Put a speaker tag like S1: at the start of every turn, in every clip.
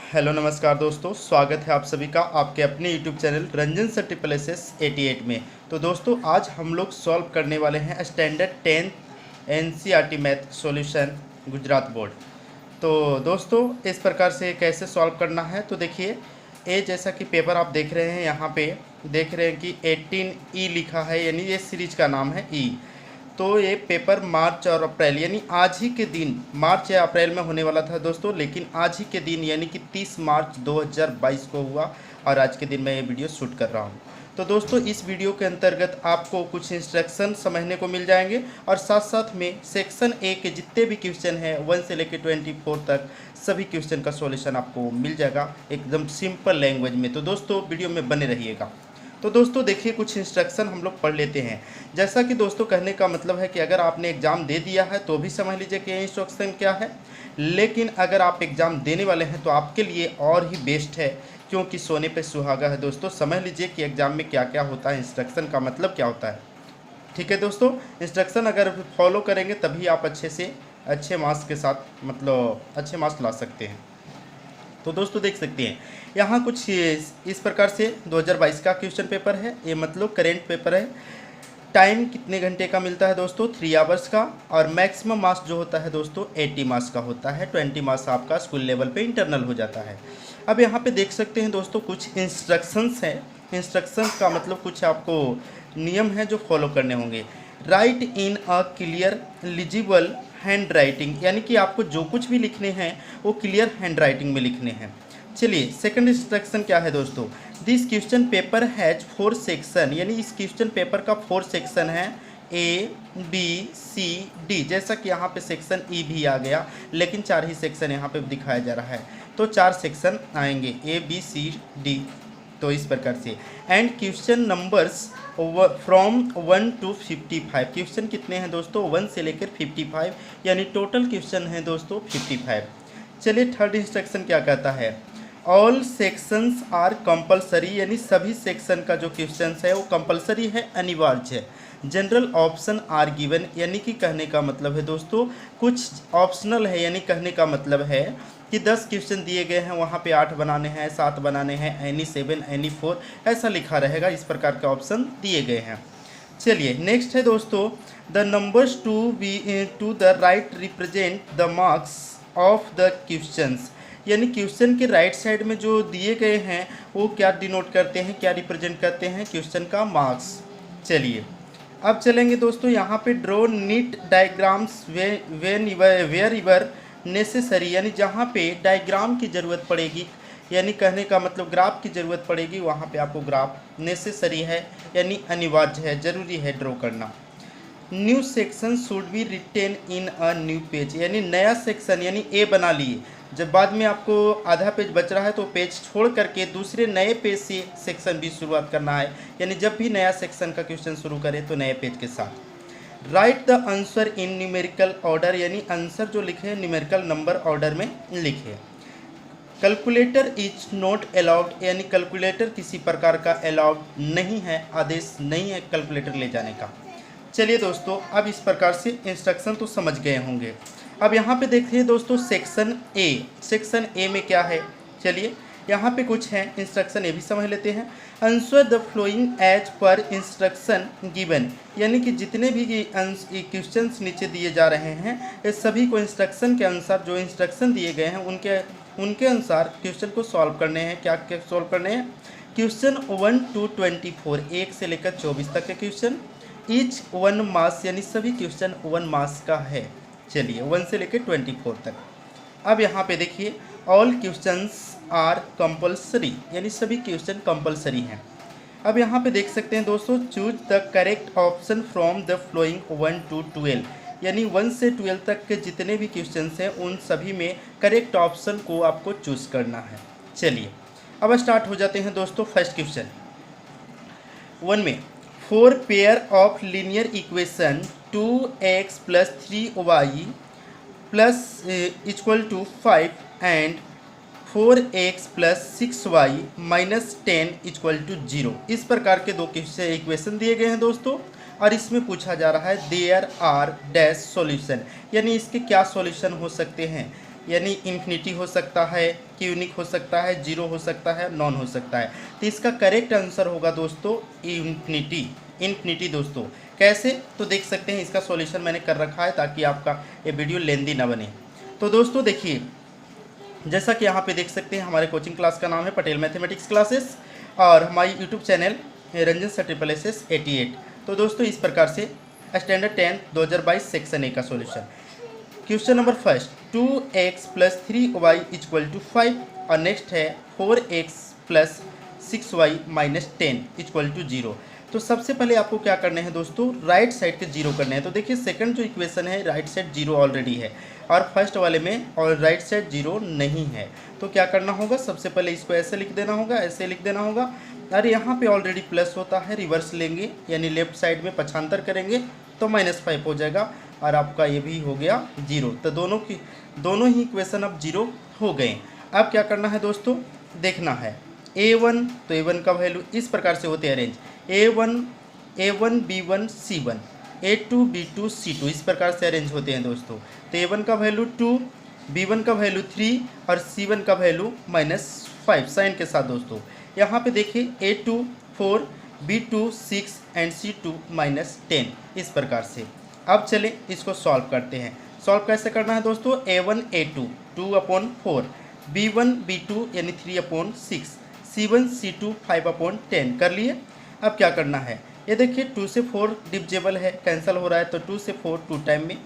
S1: Hello नमस्कार दोस्तों, स्वागत है आप सभी का आपके अपने YouTube channel Ranjan sir triple S S 88 में। तो दोस्तों आज हम लोग सॉल्व करने वाले हैं standard 10 NCERT math solution Gujarat board. तो दोस्तों इस प्रकार से कैसे सॉल्व करना है, तो देखिए ए जैसा कि पेपर आप देख रहे हैं, यहाँ पे देख रहे हैं कि 18 लिखा है, यानी ये सीरीज का नाम है ई। तो ये पेपर मार्च और अप्रैल यानी आज ही के दिन मार्च या अप्रैल में होने वाला था दोस्तों, लेकिन आज ही के दिन यानी कि 30 मार्च 2022 को हुआ और आज के दिन मैं ये वीडियो शूट कर रहा हूँ। तो दोस्तों इस वीडियो के अंतर्गत आपको कुछ इंस्ट्रक्शन समझने को मिल जाएंगे और साथ साथ में सेक्शन ए के जितने भी क्वेश्चन हैं 1 से लेकर 24 तक सभी क्वेश्चन का सॉल्यूशन आपको मिल जाएगा एकदम सिंपल लैंग्वेज में। तो दोस्तों वीडियो में बने रहिएगा। तो दोस्तों देखिए कुछ इंस्ट्रक्शन हम लोग पढ़ लेते हैं। जैसा कि दोस्तों कहने का मतलब है कि अगर आपने एग्ज़ाम दे दिया है तो भी समझ लीजिए कि ये इंस्ट्रक्शन क्या है, लेकिन अगर आप एग्ज़ाम देने वाले हैं तो आपके लिए और ही बेस्ट है, क्योंकि सोने पे सुहागा है। दोस्तों समझ लीजिए कि एग्ज़ाम में क्या क्या होता है, इंस्ट्रक्शन का मतलब क्या होता है। ठीक है दोस्तों, इंस्ट्रक्शन अगर फॉलो करेंगे तभी आप अच्छे से अच्छे मार्क्स के साथ मतलब अच्छे मार्क्स ला सकते हैं। तो दोस्तों देख सकते हैं यहाँ कुछ इस प्रकार से 2022 का क्वेश्चन पेपर है, ये मतलब करेंट पेपर है। टाइम कितने घंटे का मिलता है दोस्तों, 3 आवर्स का, और मैक्सिमम मार्क्स जो होता है दोस्तों 80 मार्क्स का होता है। 20 मार्क्स आपका स्कूल लेवल पे इंटरनल हो जाता है। अब यहाँ पे देख सकते हैं दोस्तों कुछ इंस्ट्रक्शंस हैं। इंस्ट्रक्शंस का मतलब कुछ आपको नियम है जो फॉलो करने होंगे। Write in a clear legible handwriting, यानी कि आपको जो कुछ भी लिखने हैं वो क्लियर हैंड राइटिंग में लिखने हैं। चलिए सेकंड इंस्ट्रक्शन क्या है दोस्तों, this question paper has 4 section, यानी इस क्वेश्चन पेपर का 4 सेक्शन है, ए बी सी डी। जैसा कि यहाँ पे सेक्शन ई भी आ गया, लेकिन 4 ही सेक्शन यहाँ पे दिखाया जा रहा है, तो 4 सेक्शन आएंगे ए बी सी डी। तो इस प्रकार से and question numbers from 1 to 55। Question कितने हैं दोस्तों, 1 से लेकर 55, यानी टोटल क्वेश्चन है दोस्तों 55। चलिए थर्ड इंस्ट्रक्शन क्या कहता है, ऑल सेक्शंस आर कंपलसरी, यानी सभी सेक्शन का जो क्वेश्चन है वो कंपलसरी है, अनिवार्य है। जनरल ऑप्शन आर गिवन, यानी कि कहने का मतलब है दोस्तों कुछ ऑप्शनल है, यानी कहने का मतलब है कि 10 क्वेश्चन दिए गए हैं, वहाँ पे 8 बनाने हैं, 7 बनाने हैं, एनी 7 एनी 4 ऐसा लिखा रहेगा। इस प्रकार के ऑप्शन दिए गए हैं। चलिए नेक्स्ट है दोस्तों, the numbers to the right represent the marks of the questions, यानी क्वेश्चन के राइट साइड में जो दिए गए हैं वो क्या डिनोट करते हैं, क्या रिप्रेजेंट करते हैं, क्वेश्चन का मार्क्स। चलिए अब चलेंगे दोस्तों यहाँ पे draw neat diagrams wherever necessary, यानी जहाँ पे डायग्राम की ज़रूरत पड़ेगी, यानी कहने का मतलब ग्राफ की ज़रूरत पड़ेगी, वहाँ पे आपको ग्राफ नेसेसरी है, यानी अनिवार्य है, ज़रूरी है ड्रॉ करना। New section should be written in a new page, यानी नया सेक्शन यानी ए बना लिए, जब बाद में आपको आधा पेज बच रहा है तो पेज छोड़ करके दूसरे नए पेज से सेक्शन भी शुरुआत करना है, यानी जब भी नया सेक्शन का क्वेश्चन शुरू करें तो नए पेज के साथ। Right the answer in numerical order, यानी आंसर जो लिखे न्यूमेरिकल नंबर ऑर्डर में लिखे। कैलकुलेटर इज नॉट अलाउड, यानी कैलकुलेटर किसी प्रकार का अलाउड नहीं है, आदेश नहीं है कैलकुलेटर ले जाने का। चलिए दोस्तों अब इस प्रकार से इंस्ट्रक्शन तो समझ गए होंगे। अब यहाँ पे देखते हैं दोस्तों सेक्शन ए। सेक्शन ए में क्या है, चलिए यहाँ पे कुछ है, इंस्ट्रक्शन ए भी समझ लेते हैं। Answer the following as per instruction given, यानी कि जितने भी क्वेश्चंस नीचे दिए जा रहे हैं ये सभी को इंस्ट्रक्शन के अनुसार, जो इंस्ट्रक्शन दिए गए हैं उनके अनुसार क्वेश्चन को सॉल्व करने हैं। क्या क्या सॉल्व करने हैं, क्वेश्चन 1 to 24, 1 से लेकर 24 तक के क्वेश्चन, ईच 1 मार्क्स, यानी सभी क्वेश्चन 1 मार्क्स का है। चलिए 1 से लेकर 24 तक। अब यहाँ पे देखिए ऑल क्वेश्चंस आर कंपलसरी, यानी सभी क्वेश्चन कंपलसरी हैं। अब यहाँ पे देख सकते हैं दोस्तों, choose the correct option from the flowing 1 to 12, यानी 1 से 12 तक के जितने भी क्वेश्चन हैं उन सभी में करेक्ट ऑप्शन को आपको चूज करना है। चलिए अब स्टार्ट हो जाते हैं दोस्तों। फर्स्ट क्वेश्चन 1 में 4 pair of linear equation 2x + 3y + equal to 5 and 4x + 6y - 10 equal to 0, इस प्रकार के दो इक्वेशन दिए गए हैं दोस्तों, और इसमें पूछा जा रहा है देयर आर डैश सॉल्यूशन, यानी इसके क्या सॉल्यूशन हो सकते हैं, यानी इन्फिनिटी हो सकता है, कि यूनिक हो सकता है, जीरो हो सकता है, नॉन हो सकता है। तो इसका करेक्ट आंसर होगा दोस्तों इन्फिनिटी। इन्फिनिटी दोस्तों कैसे, तो देख सकते हैं इसका सॉल्यूशन मैंने कर रखा है ताकि आपका ये वीडियो लेंदी ना बने। तो दोस्तों देखिए, जैसा कि यहाँ पे देख सकते हैं हमारे कोचिंग क्लास का नाम है पटेल मैथमेटिक्स क्लासेस और हमारी YouTube channel Ranjan sir triple S 88। तो दोस्तों इस प्रकार से स्टैंडर्ड 10 2022 सेक्शन ए का solution. Question number first, 2x plus 3y equal to 5 और नेक्स्ट है 4x plus 6y minus 10 equal to 0। तो सबसे पहले आपको क्या करना है दोस्तों, राइट साइड के जीरो करने हैं। तो देखिए सेकंड जो इक्वेशन है राइट साइड जीरो ऑलरेडी है और फर्स्ट वाले में और राइट साइड जीरो नहीं है। तो क्या करना होगा, सबसे पहले इसको ऐसे लिख देना होगा, ऐसे लिख देना होगा। और यहाँ पे ऑलरेडी प्लस होता है, रिवर्स लेंगे यानी लेफ्ट साइड में पक्षांतर करेंगे तो -5 हो जाएगा और आपका ये भी हो गया जीरो। तो दोनों ही इक्वेशन अब जीरो हो गए। अब क्या करना है दोस्तों, देखना है a1, तो a1 का वैल्यू इस प्रकार से होते हैं arrange, a1 b1 c1, a2 b2 c2 इस प्रकार से अरेंज होते हैं दोस्तों। तो a1 का वैल्यू 2, b1 का वैल्यू 3 और c1 का वैल्यू -5 साइन के साथ दोस्तों। यहाँ पे देखिए a2 4, b2 6 एंड c2 -10 इस प्रकार से। अब चलें इसको सॉल्व करते हैं। सॉल्व कैसे करना है दोस्तों, a1 a2 2/4, b1 b2 यानी 3/6, c1 c2 5/10 कर लिए। अब क्या करना है, ये देखिए 2 से 4 डिविजिबल है, कैंसिल हो रहा है। तो 2 से 4 2 टाइम में,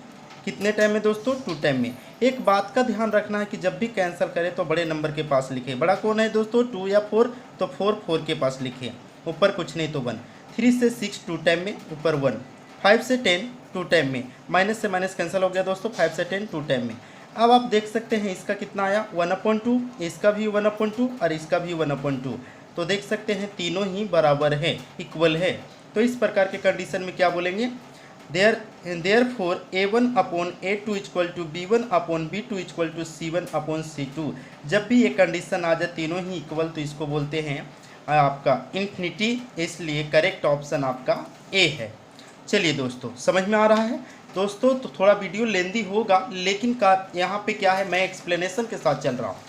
S1: कितने टाइम में दोस्तों, 2 टाइम में। एक बात का ध्यान रखना है कि जब भी कैंसिल करें तो बड़े नंबर के पास लिखें। बड़ा कौन है दोस्तों, 2 या 4, तो 4 के पास लिखें, ऊपर कुछ नहीं तो 1। 3 से 6 2 टाइम में, ऊपर 1। 5 से 10 2 टाइम में, माइनस से माइनस कैंसिल हो गया दोस्तों, 5 से 10 2 टाइम में। अब आप देख सकते हैं इसका कितना आया 1/2, इसका भी 1/2 और इसका भी 1/2। तो देख सकते हैं तीनों ही बराबर है, इक्वल है। तो इस प्रकार के कंडीशन में क्या बोलेंगे, therefore a1/a2 equal to b1/b2 equal to c1/c2। जब भी ये कंडीशन आ जाए तीनों ही इक्वल तो इसको बोलते हैं आपका इन्फिनिटी, इसलिए करेक्ट ऑप्शन आपका ए है। चलिए दोस्तों समझ में आ रहा है दोस्तों। तो थोड़ा वीडियो लेंदी होगा लेकिन यहाँ पे क्या है, मैं एक्सप्लेनेशन के साथ चल रहा हूँ।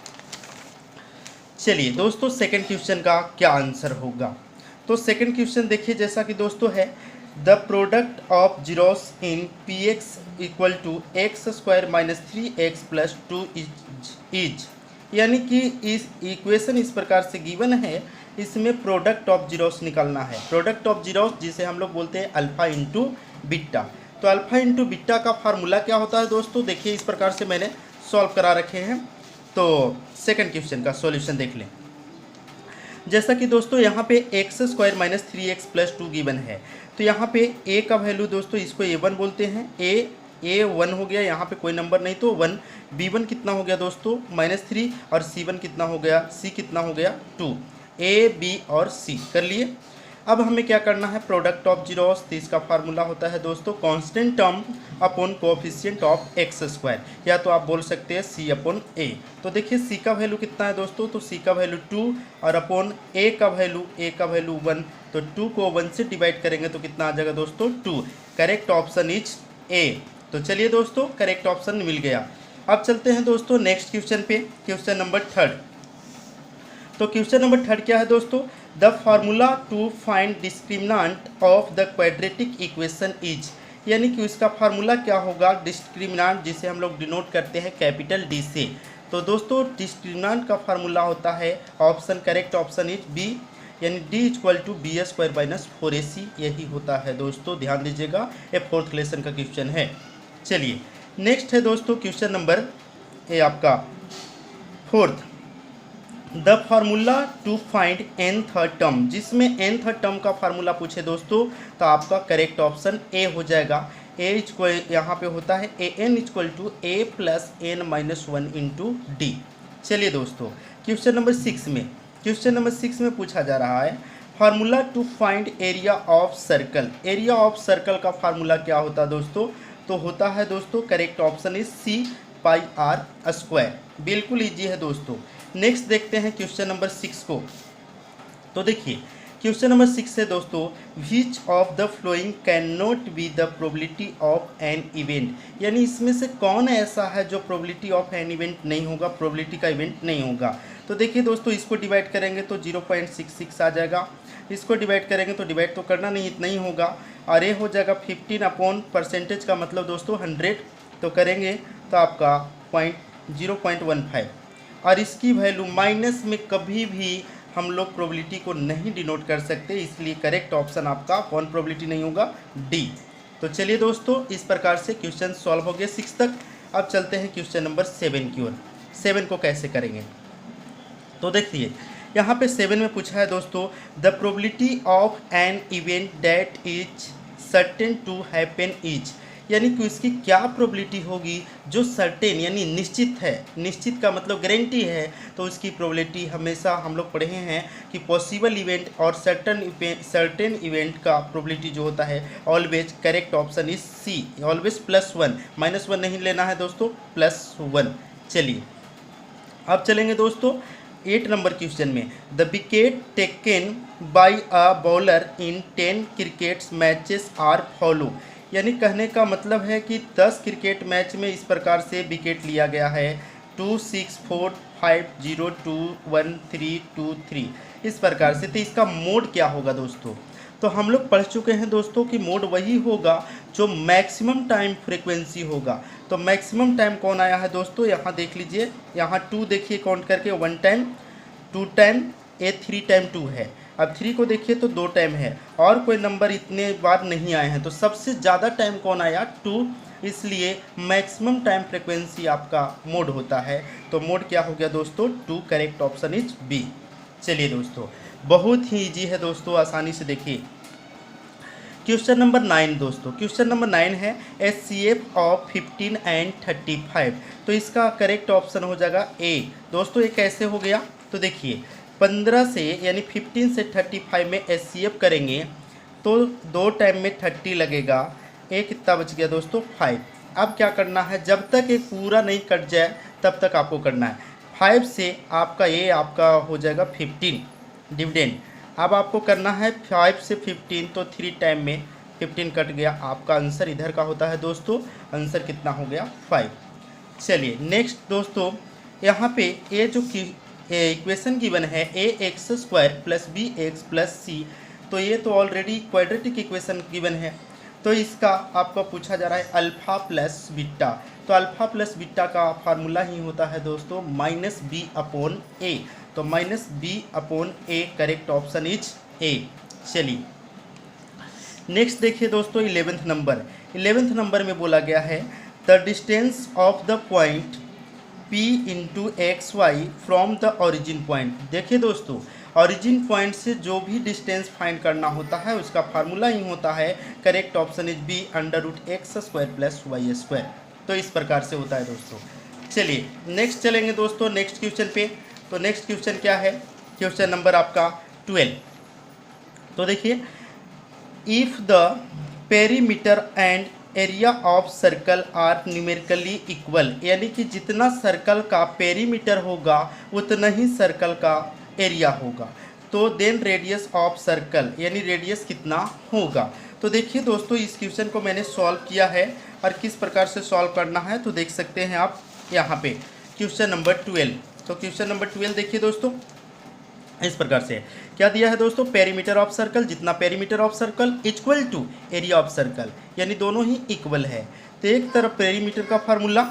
S1: चलिए दोस्तों सेकंड क्वेश्चन का क्या आंसर होगा, तो सेकंड क्वेश्चन देखिए जैसा कि दोस्तों है, the product of zeros in px equal to x square minus 3x plus 2 is, यानी कि इस इक्वेशन इस प्रकार से गिवन है, इसमें प्रोडक्ट ऑफ जीरोस निकालना है। प्रोडक्ट ऑफ जीरोस जिसे हम लोग बोलते हैं अल्फा इंटू बीटा। तो अल्फा इंटू बीटा का फार्मूला क्या होता है दोस्तों, देखिए इस प्रकार से मैंने सॉल्व करा रखे हैं। तो सेकंड क्वेश्चन का सॉल्यूशन देख लें। जैसा कि दोस्तों यहाँ पे x square minus 3x plus 2 given है, तो यहाँ पे a का वैल्यू दोस्तों इसको a1 बोलते हैं, a 1 हो गया, यहाँ पे कोई नंबर नहीं तो 1। b1 कितना हो गया दोस्तों -3 और c1 कितना हो गया, c कितना हो गया 2। a b और c कर लिए। अब हमें क्या करना है, प्रोडक्ट ऑफ जीरोस, तो इसका फार्मूला होता है दोस्तों constant term upon coefficient of x square, या तो आप बोल सकते हैं c/a। तो देखिए c का वैल्यू कितना है दोस्तों, तो c का वैल्यू 2 और अपॉन a का वैल्यू 1। तो 2 को 1 से डिवाइड करेंगे तो कितना आ जाएगा दोस्तों 2। Correct option is a। तो चलिए दोस्तों करेक्ट ऑप्शन मिल गया। अब चलते हैं दोस्तों नेक्स्ट क्वेश्चन पे, क्वेश्चन नंबर 3। तो क्वेश्चन नंबर 3 क्या है दोस्तों, the formula to find discriminant of the quadratic equation is, यानी कि उसका फार्मूला क्या होगा, डिस्क्रिमिनेंट जिसे हम लोग डिनोट करते हैं कैपिटल डी से। तो दोस्तों डिस्क्रिमिनेंट का फार्मूला होता है option, correct option is B, यानी d equal to b² minus 4ac, यही होता है दोस्तों, ध्यान दीजिएगा ये 4th लेसन का क्वेश्चन है। चलिए नेक्स्ट है दोस्तों क्वेश्चन नंबर ये आपका 4th, the formula to find nth term, जिसमें nth टर्म का फार्मूला पूछे दोस्तों तो आपका करेक्ट ऑप्शन ए हो जाएगा। a इक्वल यहाँ पे होता है an equal to a plus n-1 into D. चलिए दोस्तों क्वेश्चन नंबर 6 में पूछा जा रहा है formula to find area of circle. Area of circle का फार्मूला क्या होता है दोस्तों, तो होता है दोस्तों करेक्ट ऑप्शन इज c/r²। बिल्कुल ईजी है दोस्तों। नेक्स्ट देखते हैं क्वेश्चन नंबर 6 को। तो देखिए क्वेश्चन नंबर 6 है दोस्तों, which of the flowing can not be the probability of an event, यानी इसमें से कौन ऐसा है जो प्रोबेबिलिटी ऑफ एन इवेंट नहीं होगा, प्रोबेबिलिटी का इवेंट नहीं होगा। तो देखिए दोस्तों, इसको डिवाइड करेंगे तो 0.66 आ जाएगा, इसको डिवाइड करेंगे तो डिवाइड तो करना नहीं, इतना ही होगा, और ये हो जाएगा 15 अपॉन परसेंटेज का मतलब दोस्तों 100, तो करेंगे तो आपका 0.15, और इसकी वैल्यू माइनस में कभी भी हम लोग प्रोबेबिलिटी को नहीं डिनोट कर सकते, इसलिए करेक्ट ऑप्शन आपका कौन प्रोबेबिलिटी नहीं होगा, डी। तो चलिए दोस्तों, इस प्रकार से क्वेश्चन सॉल्व हो गए 6 तक। अब चलते हैं क्वेश्चन नंबर 7 की ओर। 7 को कैसे करेंगे, तो देखिए यहाँ पे 7 में पूछा है दोस्तों, the probability of an event that is certain to happen is, यानी कि उसकी क्या प्रोबेबिलिटी होगी जो सर्टेन यानी निश्चित है, निश्चित का मतलब गारंटी है, तो उसकी प्रोबेबिलिटी हमेशा हम लोग पढ़े हैं कि पॉसिबल इवेंट और सर्टेन इवेंट का प्रोबेबिलिटी जो होता है always correct option is C, always +1, -1 नहीं लेना है दोस्तों, +1। चलिए अब चलेंगे दोस्तों 8 नंबर क्वेश्चन में, the wicket taken by a bowler in 10 cricket matches are follow, यानी कहने का मतलब है कि 10 क्रिकेट मैच में इस प्रकार से विकेट लिया गया है 2, 6, 4, 5, 0, 2, 1, 3, 2, 3 इस प्रकार से। तो इसका मोड क्या होगा दोस्तों, तो हम लोग पढ़ चुके हैं दोस्तों कि मोड वही होगा जो मैक्सिमम टाइम फ्रीक्वेंसी होगा। तो मैक्सिमम टाइम कौन आया है दोस्तों, यहाँ देख लीजिए, यहाँ 2 देखिए काउंट करके, 1 टाइम, 2 टाइम, ये 3 टाइम 2 है। अब 3 को देखिए तो 2 टाइम है, और कोई नंबर इतने बार नहीं आए हैं, तो सबसे ज़्यादा टाइम कौन आया, 2, इसलिए मैक्सिमम टाइम फ्रीक्वेंसी आपका मोड होता है। तो मोड क्या हो गया दोस्तों, 2, करेक्ट ऑप्शन इज बी। चलिए दोस्तों, बहुत ही ईजी है दोस्तों, आसानी से देखिए। क्वेश्चन नंबर 9 दोस्तों, क्वेश्चन नंबर 9 है HCF ऑफ 15 एंड 35, तो इसका करेक्ट ऑप्शन हो जाएगा ए। दोस्तों ये कैसे हो गया, तो देखिए 15 से यानी 15 से 35 में HCF करेंगे तो 2 टाइम में 30 लगेगा, एक कितना बच गया दोस्तों, 5। अब क्या करना है, जब तक एक पूरा नहीं कट जाए तब तक आपको करना है। 5 से आपका ये आपका हो जाएगा 15 डिविडेंड। अब आपको करना है 5 से 15, तो 3 टाइम में 15 कट गया, आपका आंसर इधर का होता है दोस्तों, आंसर कितना हो गया, 5। चलिए नेक्स्ट दोस्तों, यहाँ पे ये जो इक्वेशन गिवन है ax² + bx + c, तो ये तो ऑलरेडी क्वाड्रेटिक इक्वेशन गिवन है, तो इसका आपको पूछा जा रहा है अल्फ़ा प्लस बीटा। तो अल्फ़ा प्लस बीटा का फार्मूला ही होता है दोस्तों -b/a, तो -b/a correct option is a. चलिए नेक्स्ट देखिए दोस्तों 11th नंबर। 11th नंबर में बोला गया है the distance of the point P × XY from the origin point. देखिए दोस्तों, ओरिजिन पॉइंट से जो भी डिस्टेंस फाइंड करना होता है उसका फार्मूला ही होता है correct option is B, √x² + y²। तो इस प्रकार से होता है दोस्तों। चलिए नेक्स्ट चलेंगे दोस्तों नेक्स्ट क्वेश्चन पे। तो नेक्स्ट क्वेश्चन क्या है, क्वेश्चन नंबर आपका 12। तो देखिए, if the perimeter and area of circle are numerically equal, यानी कि जितना सर्कल का पेरीमीटर होगा उतना ही सर्कल का एरिया होगा, तो देन रेडियस ऑफ सर्कल यानी रेडियस कितना होगा। तो देखिए दोस्तों, इस क्वेश्चन को मैंने सॉल्व किया है, और किस प्रकार से सॉल्व करना है तो देख सकते हैं आप यहाँ पे क्वेश्चन नंबर 12। तो क्वेश्चन नंबर 12 देखिए दोस्तों, इस प्रकार से क्या दिया है दोस्तों, पेरीमीटर ऑफ सर्कल, जितना perimeter of circle equal to area of circle, यानी दोनों ही इक्वल है। तो एक तरफ पेरीमीटर का फार्मूला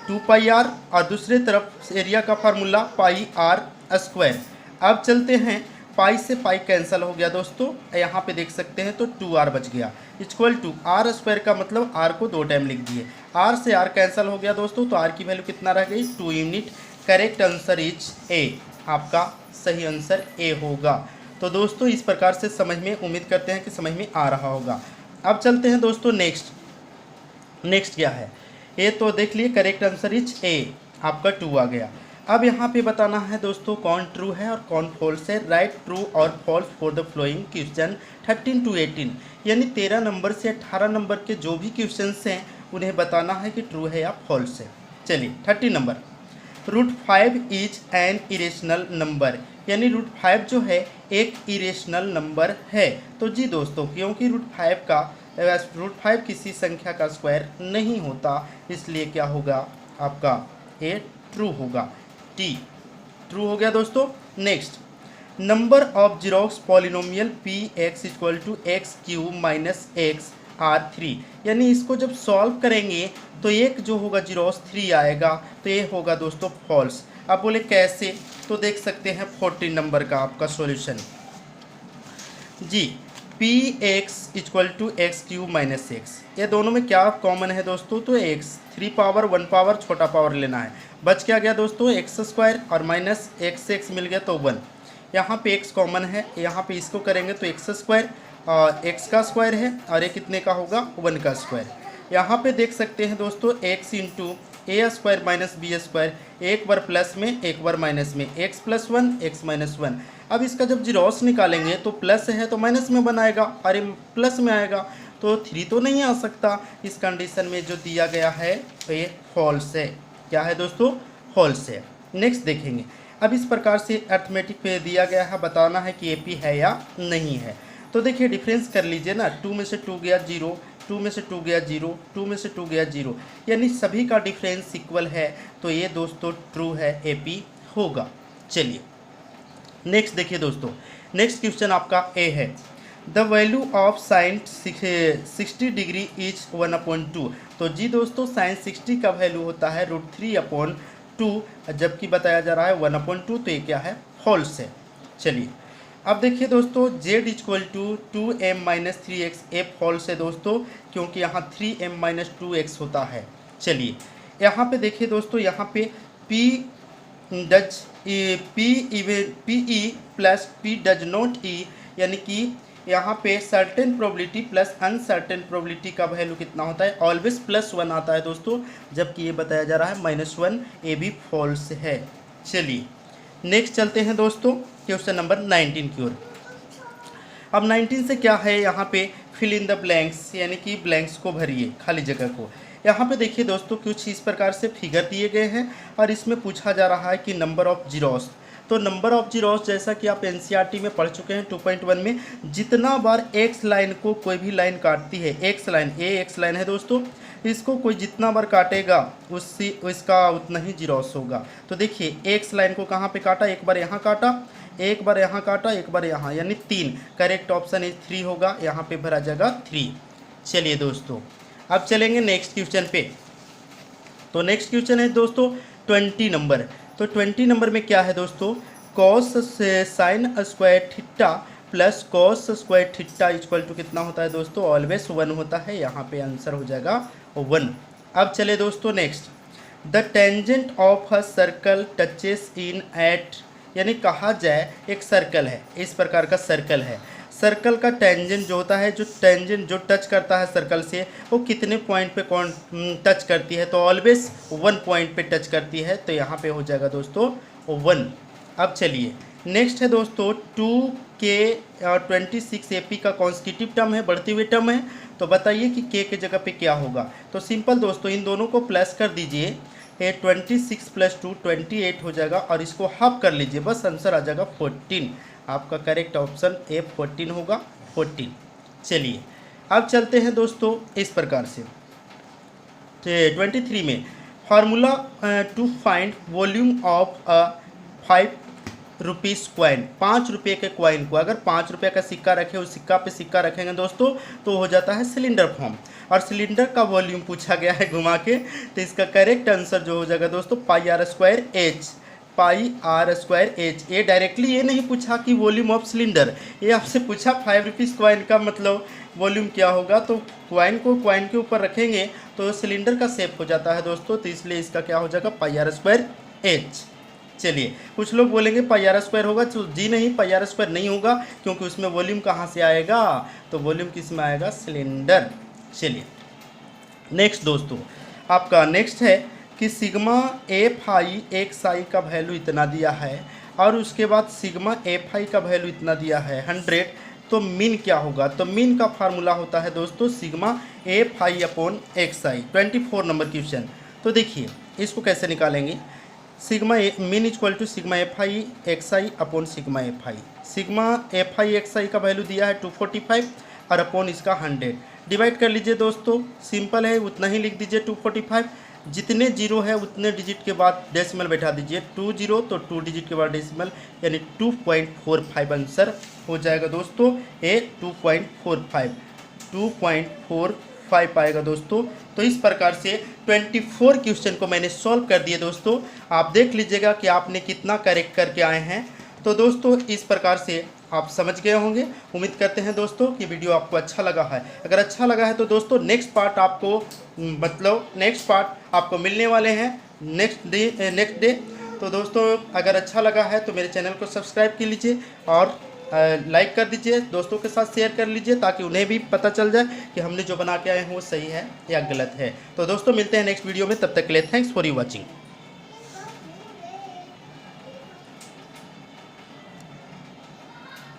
S1: 2πr और दूसरे तरफ एरिया का फार्मूला πr²। अब चलते हैं, पाई से पाई कैंसिल हो गया दोस्तों, यहाँ पे देख सकते हैं, तो 2r बच गया, इक्वल टू r² का मतलब r को 2 टाइम लिख दिए, r से r कैंसिल हो गया दोस्तों, तो r की वैल्यू कितना रह गई, 2 unit. Correct answer is a, आपका सही आंसर ए होगा। तो दोस्तों इस प्रकार से समझ में, उम्मीद करते हैं कि समझ में आ रहा होगा। अब चलते हैं दोस्तों नेक्स्ट क्या है, ए तो देख लिए, करेक्ट आंसर इज ए, आपका 2 आ गया। अब यहाँ पे बताना है दोस्तों कौन ट्रू है और कौन फॉल्स है। राइट ट्रू और false for the following question 13 to 18, यानी 13 नंबर से 18 नंबर के जो भी क्वेश्चन हैं उन्हें बताना है कि ट्रू है या फॉल्स है। चलिए 13 number, √5 is an irrational number, यानी √5 जो है एक इरेशनल नंबर है। तो जी दोस्तों, क्योंकि √5 किसी संख्या का स्क्वायर नहीं होता, इसलिए क्या होगा आपका ए ट्रू होगा, टी ट्रू हो गया दोस्तों। Next, number of zeros polynomial P X equal to X Q minus X are 3, यानी इसको जब सॉल्व करेंगे तो एक जो होगा जीरोस 3 आएगा, तो ये होगा दोस्तों फॉल्स। अब बोले कैसे, तो देख सकते हैं 14 नंबर का आपका सॉल्यूशन जी। P X equal to X Q minus X, ये दोनों में क्या कॉमन है दोस्तों, तो एक्स 3 पावर 1 पावर छोटा पावर लेना है, बच क्या गया दोस्तों एक्स स्क्वायर और माइनस एक्स मिल गया तो 1। यहाँ पे एक्स कॉमन है, यहाँ पे इसको करेंगे तो एक्स स्क्वायर और एक्स का स्क्वायर है और ये कितने का होगा 1 का स्क्वायर। यहाँ पे देख सकते हैं दोस्तों एक्स इंटू ए स्क्वायर माइनस बी स्क्वायर, एक बार प्लस में एक बार माइनस में, एक्स प्लस 1 एक्स माइनस 1। अब इसका जब जीरोस निकालेंगे तो प्लस है तो माइनस में बनाएगा और ये प्लस में आएगा, तो 3 तो नहीं आ सकता। इस कंडीशन में जो दिया गया है तो ये फॉल्स है। क्या है दोस्तों, फॉल्स है। नेक्स्ट देखेंगे, अब इस प्रकार से अर्थमेटिक पे दिया गया है, बताना है कि एपी है या नहीं है। तो देखिए डिफरेंस कर लीजिए ना, 2 में से 2 गया 0, 2 में से 2 गया 0, 2 में से 2 गया 0, यानी सभी का डिफरेंस इक्वल है, तो ये दोस्तों ट्रू है, एपी होगा। चलिए नेक्स्ट देखिए दोस्तों, नेक्स्ट क्वेश्चन आपका ए है, the value of sine 60 degree is 1/2। तो जी दोस्तों साइन 60 का वैल्यू होता है √3/2, जबकि बताया जा रहा है 1/2, तो ये क्या है, फॉल्स है। चलिए अब देखिए दोस्तों, z equal to 2m-3x, A false है दोस्तों, क्योंकि यहाँ 3m-2x होता है। चलिए यहाँ पे देखिए दोस्तों, यहाँ पे p E plus p does not E, यानी कि यहाँ पे certain probability plus uncertain probability का वैल्यू कितना होता है, ऑलवेज +1 आता है दोस्तों, जबकि ये बताया जा रहा है -1, ये भी फॉल्स है। चलिए नेक्स्ट चलते हैं दोस्तों क्वेश्चन नंबर 19 की ओर। अब 19 से क्या है, यहाँ पे फिल इन द ब्लैंक्स, यानी कि ब्लैंक्स को भरिए, खाली जगह को। यहाँ पे देखिए दोस्तों कुछ इस प्रकार से फिगर दिए गए हैं और इसमें पूछा जा रहा है कि नंबर ऑफ जीरोस। तो नंबर ऑफ जीरोस जैसा कि आप एनसीईआरटी में पढ़ चुके हैं 2.1 में, जितना बार एक्स लाइन को कोई भी लाइन काटती है, एक्स लाइन, ए एक्स लाइन है दोस्तों, इसको कोई जितना बार काटेगा उसका उतना ही जीरोस होगा। तो देखिए एक्स लाइन को कहाँ पे काटा, एक बार यहाँ काटा, एक बार यहाँ काटा, एक बार यहाँ, यानी 3। करेक्ट ऑप्शन इज 3 होगा, यहाँ पे भरा जाएगा 3। चलिए दोस्तों अब चलेंगे नेक्स्ट क्वेश्चन पे। तो नेक्स्ट क्वेश्चन है दोस्तों 20 नंबर। तो 20 नंबर में क्या है दोस्तों, cos sine square theta plus cos square theta equal to कितना होता है दोस्तों, ऑलवेज 1 होता है। यहाँ पे आंसर हो जाएगा 1। अब चले दोस्तों next, the tangent of a circle touches in at, यानी कहा जाए एक सर्कल है, इस प्रकार का सर्कल है, सर्कल का टेंजेंट जो होता है, जो टेंजेंट जो टच करता है सर्कल से, वो कितने पॉइंट पे कौन टच करती है, तो ऑलवेज 1 पॉइंट पे टच करती है, तो यहाँ पे हो जाएगा दोस्तों 1। अब चलिए नेक्स्ट है दोस्तों 2k26 AP का कॉन्स्टिट्यूटिव टर्म है, बढ़ती हुई टर्म है, तो बताइए कि k के जगह पे क्या होगा। तो सिंपल दोस्तों इन दोनों को प्लस कर दीजिए, 26 + 2 28 हो जाएगा और इसको हाफ कर लीजिए, बस आंसर आ जाएगा 14। आपका करेक्ट ऑप्शन ए 14 होगा, 14। चलिए अब चलते हैं दोस्तों इस प्रकार से 23 में, formula to find volume of a 5 rupees coin, 5 रुपये के कॉइन को अगर 5 रुपये का सिक्का रखे, उस सिक्का पे सिक्का रखेंगे दोस्तों तो हो जाता है सिलेंडर फॉर्म, और सिलेंडर का वॉल्यूम पूछा गया है घुमा के, तो इसका करेक्ट आंसर जो हो जाएगा दोस्तों πr²h, πr²h। ये डायरेक्टली ये नहीं पूछा कि वॉल्यूम ऑफ सिलेंडर, ये आपसे पूछा 5 रुपीज़ कॉइन का मतलब वॉल्यूम क्या होगा, तो कॉइन को कॉइन के ऊपर रखेंगे तो सिलेंडर का शेप हो जाता है दोस्तों, तो इसलिए इसका क्या हो जाएगा πr²h। चलिए कुछ लोग बोलेंगे πr² होगा, तो जी नहीं, πr² नहीं होगा, क्योंकि उसमें वॉल्यूम कहाँ से आएगा, तो वॉल्यूम किस में आएगा, सिलेंडर। चलिए नेक्स्ट दोस्तों आपका नेक्स्ट है कि सिग्मा fi xi का वैल्यू इतना दिया है और उसके बाद सिग्मा fi का वैल्यू इतना दिया है 100, तो मीन क्या होगा, तो मीन का फार्मूला होता है दोस्तों सिग्मा fi/xi। 24 number question. तो देखिए इसको कैसे निकालेंगे, sigma mean equal to sigma F I X I upon sigma F I. Sigma F I X I का वैल्यू दिया है 245 और अपॉन इसका 100। डिवाइड कर लीजिए दोस्तों, सिंपल है, उतना ही लिख दीजिए 245। जितने जीरो है उतने डिजिट के बाद डेसिमल बैठा दीजिए, 2 जीरो तो 2 डिजिट के बाद डेसिमल, यानी 2.45 आंसर हो जाएगा दोस्तों। ए 2.45 आएगा दोस्तों। तो इस प्रकार से 24 क्वेश्चन को मैंने सॉल्व कर दिए दोस्तों। आप देख लीजिएगा कि आपने कितना करेक्ट करके आए हैं। तो दोस्तों इस प्रकार से आप समझ गए होंगे। उम्मीद करते हैं दोस्तों कि वीडियो आपको अच्छा लगा है। अगर अच्छा लगा है तो दोस्तों नेक्स्ट पार्ट आपको मिलने वाले हैं नेक्स्ट डे। तो दोस्तों अगर अच्छा लगा है तो मेरे चैनल को सब्सक्राइब कर लीजिए और लाइक कर दीजिए, दोस्तों के साथ शेयर कर लीजिए ताकि उन्हें भी पता चल जाए कि हमने जो बना के आए हैं वो सही है या गलत है। तो दोस्तों मिलते हैं नेक्स्ट वीडियो में, तब तक के लिए थैंक्स फॉर यू वॉचिंग।